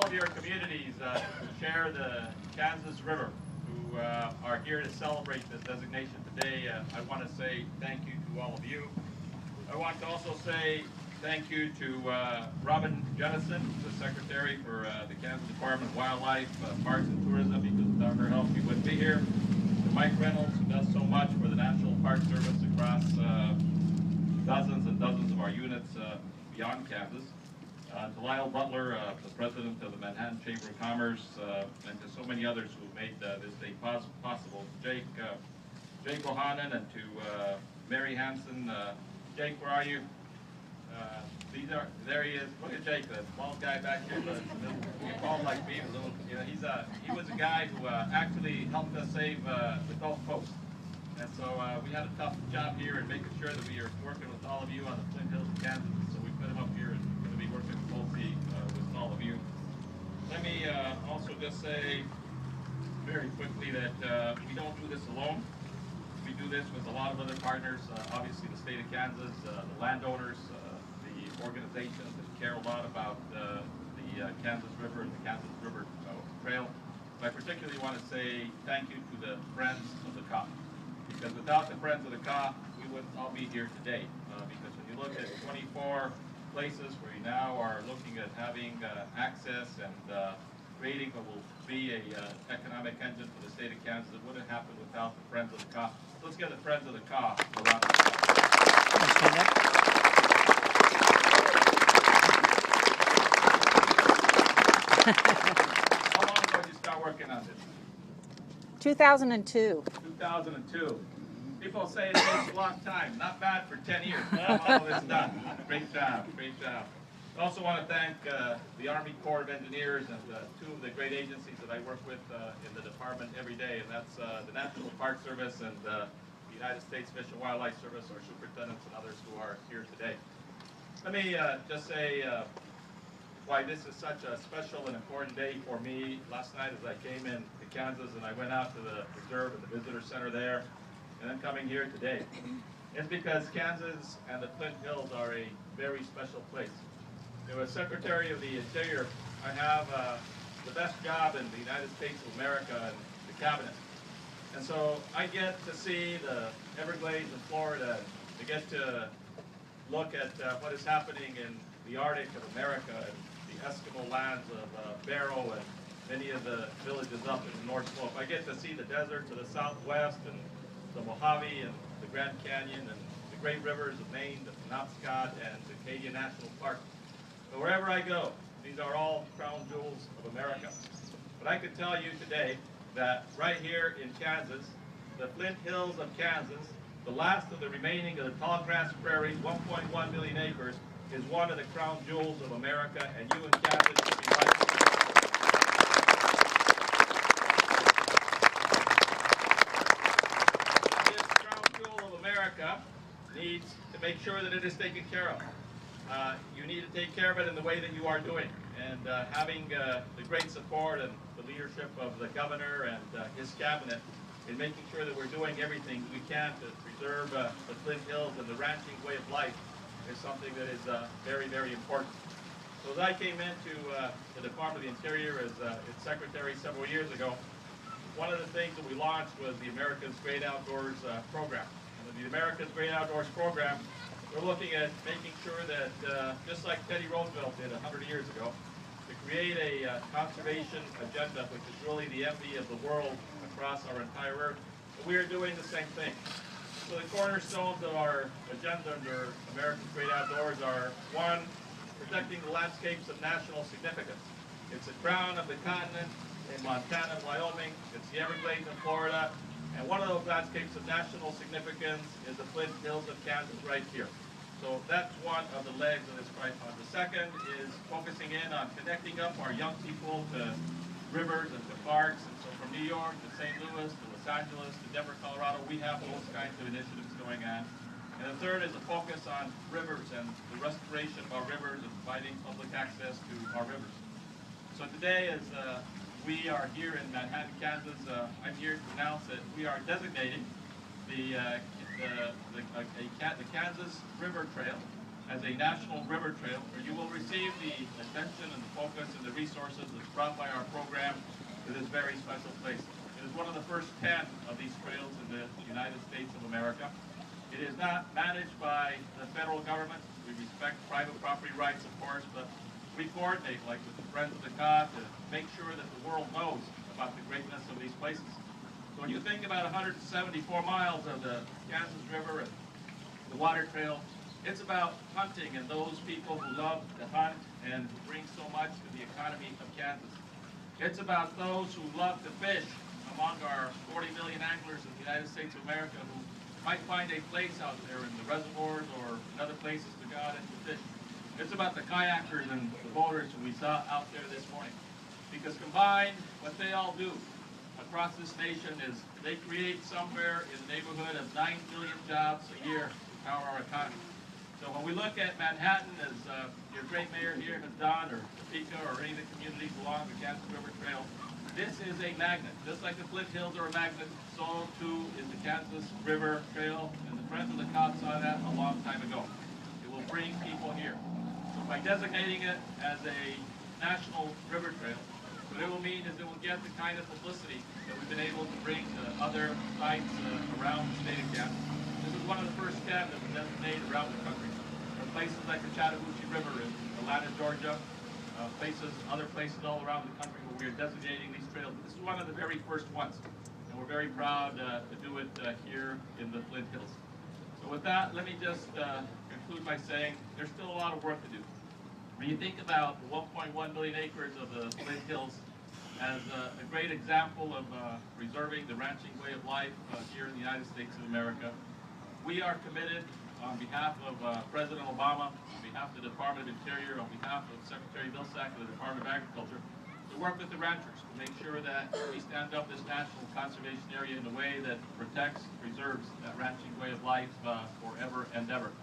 of your communities who share the Kansas River, who are here to celebrate this designation today, I want to say thank you to all of you. I want to also say thank you to Robin Jennison, the Secretary for the Kansas Department of Wildlife, Parks and Tourism, because without her help we wouldn't be here. To Mike Reynolds, who does so much for the National Park Service across dozens and dozens of our units beyond Kansas. To Lyle Butler, the President of the Manhattan Chamber of Commerce, and to so many others who made this day possible. Jake Ohanen, and to Mary Hansen. Jake, where are you? There he is. Look at Jake, the small guy back here, but tall like me. He was a guy who actually helped us save the Gulf Coast. And so we had a tough job here in making sure that we are working with all of you on the Flint Hills of Kansas. So we put him up here and we're going to be working closely with all of you. Let me also just say very quickly that we don't do this alone. We do this with a lot of other partners, obviously the state of Kansas, the landowners, the organizations that care a lot about the Kansas River and the Kansas River Trail. But I particularly want to say thank you to the Friends of the COP. Because without the Friends of the COP, we wouldn't all be here today. Because when you look at 24 places where you now are looking at having access and creating what will be a economic engine for the state of Kansas, it wouldn't happen without the Friends of the COP. Let's get the Friends of the COP around the How long ago did you start working on this? 2002. 2002. People say it takes a long time. Not bad for 10 years. All of this done. Great job. Great job. I also want to thank the Army Corps of Engineers and two of the great agencies that I work with in the department every day, and that's the National Park Service and the United States Fish and Wildlife Service, our superintendents and others who are here today. Let me just say why this is such a special and important day for me. Last night as I came in to Kansas and I went out to the reserve and the visitor center there, and then coming here today, it's because Kansas and the Flint Hills are a very special place. As Secretary of the Interior, I have the best job in the United States of America and the cabinet. And so I get to see the Everglades in Florida, to get to look at what is happening in the Arctic of America and the Eskimo lands of Barrow and many of the villages up in the North Slope. I get to see the desert to the southwest and the Mojave and the Grand Canyon and the great rivers of Maine, the Penobscot and the Acadia National Park. So wherever I go, these are all crown jewels of America. But I can tell you today that right here in Kansas, the Flint Hills of Kansas, the last of the remaining of the tall grass prairies, 1.1 million acres, is one of the crown jewels of America, and you in Kansas should be right. This crown jewel of America needs to make sure that it is taken care of. You need to take care of it in the way that you are doing, and having the great support and the leadership of the governor and his cabinet in making sure that we're doing everything we can to preserve the Flint Hills and the ranching way of life is something that is very, very important. So as I came into the Department of the Interior as its secretary several years ago, one of the things that we launched was the America's Great Outdoors program. And the America's Great Outdoors program, we're looking at making sure that, just like Teddy Roosevelt did 100 years ago, to create a conservation agenda, which is really the envy of the world across our entire earth, we are doing the same thing. So the cornerstones of our agenda under America's Great Outdoors are, one, protecting the landscapes of national significance. It's the crown of the continent in Montana and Wyoming, it's the Everglades in Florida, and one of those landscapes of national significance is the Flint Hills of Kansas right here. So that's one of the legs of this tripod. The second is focusing in on connecting up our young people to rivers and to parks. And so from New York to St. Louis to Los Angeles to Denver, Colorado, we have those kinds of initiatives going on. And the third is a focus on rivers and the restoration of our rivers and providing public access to our rivers. So today, as we are here in Manhattan, Kansas, I'm here to announce that we are designating the Kansas River Trail as a national river trail where you will receive the attention and the focus and the resources that's brought by our program to this very special place. It is one of the first 10 of these trails in the United States of America. It is not managed by the federal government. We respect private property rights, of course, but we coordinate, like with the Friends of the Cod, to make sure that the world knows about the greatness of these places. So when you think about 174 miles of the Kansas River and the water trail, it's about hunting and those people who love to hunt and who bring so much to the economy of Kansas. It's about those who love to fish among our 40 million anglers in the United States of America who might find a place out there in the reservoirs or in other places to go out and to fish. It's about the kayakers and the boaters who we saw out there this morning. Because combined, what they all do across this nation is they create somewhere in the neighborhood of 9 million jobs a year to power our economy. So when we look at Manhattan, as your great mayor here has done, or Topeka, or any of the communities along the Kansas River Trail, this is a magnet. Just like the Flint Hills are a magnet, so too is the Kansas River Trail, and the Friends of the Cod saw that a long time ago. It will bring people here. So by designating it as a national river trail, what it will mean is it will get the kind of publicity that we've been able to bring to other sites around the state of Kansas. This is one of the first 10 that was designated around the country. There are places like the Chattahoochee River in Atlanta, Georgia, other places all around the country where we are designating these trails. This is one of the very first ones, and we're very proud to do it here in the Flint Hills. So with that, let me just conclude by saying there's still a lot of work to do. When you think about the 1.1 million acres of the Flint Hills as a great example of preserving the ranching way of life here in the United States of America, we are committed on behalf of President Obama, on behalf of the Department of Interior, on behalf of Secretary Vilsack of the Department of Agriculture, to work with the ranchers to make sure that we stand up this national conservation area in a way that protects, preserves that ranching way of life forever and ever.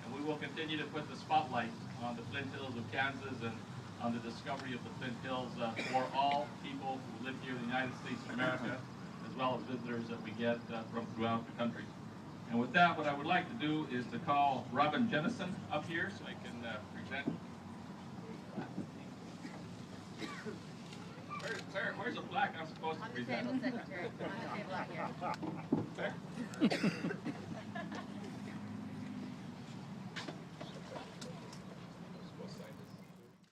And we will continue to put the spotlight on the Flint Hills of Kansas and on the discovery of the Flint Hills for all people who live here in the United States of America, as well as visitors that we get from throughout the country. And with that, what I would like to do is to call Robin Jennison up here so I can present. Where's the plaque I'm supposed to present? On the table, Secretary. On the table out here. There?